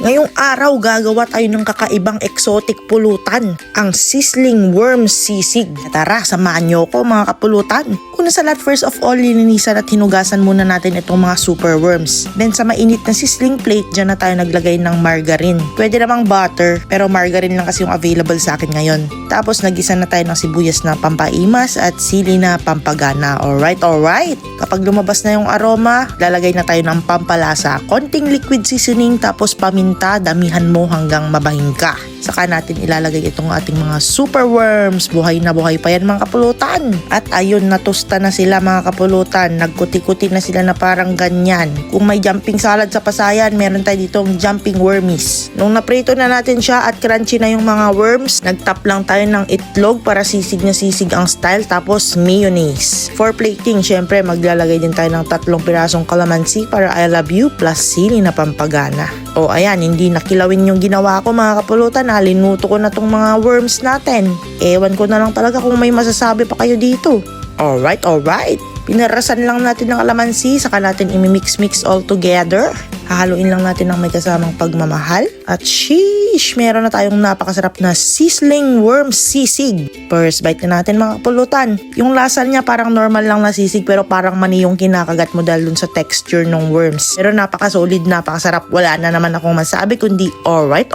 Ngayong araw gagawa tayo ng kakaibang exotic pulutan, ang sizzling worm sisig. Tara, samahan nyo ko mga kapulutan. Una sa lahat, first of all, linisan at hinugasan muna natin itong mga super worms. Then sa mainit na sizzling plate, dyan na tayo naglagay ng margarine. Pwede namang butter, pero margarine lang kasi yung available sa akin ngayon. Tapos nagisa na tayo ng sibuyas na pampaimas at sili na pampagana. Alright. Kapag lumabas na yung aroma, lalagay na tayo ng pampalasa. Konting liquid seasoning tapos paminta, damihan mo hanggang mabahing ka. Saka natin ilalagay itong ating mga super worms. Buhay na buhay pa yan mga kapulutan. At ayun, natusta na sila mga kapulutan. Nagkuti-kuti na sila na parang ganyan. Kung may jumping salad sa pasayan, meron tayo ditong jumping wormies. Nung naprito na natin siya at crunchy na yung mga worms, nagtap lang tayo ng itlog para sisig na sisig ang style. Tapos mayonnaise. For plating, syempre maglalagay din tayo ng 3 pirasong kalamansi para I love you plus sili na pampagana. O ayan, hindi nakilawin yung ginawa ko mga kapulutan. Linuto ko na tong mga worms natin. Ewan ko na lang talaga kung may masasabi pa kayo dito. Alright. Pinarasan lang natin ng kalamansi, saka natin imimix-mix all together. Hahaluin lang natin ng may kasamang pagmamahal. At sheesh, meron na tayong napakasarap na sizzling worm sisig. First bite na natin mga kapulutan. Yung lasa niya parang normal lang na sisig pero parang mani yung kinakagat mo dahil dun sa texture ng worms. Pero napakasolid, napakasarap. Wala na naman akong masabi kundi alright.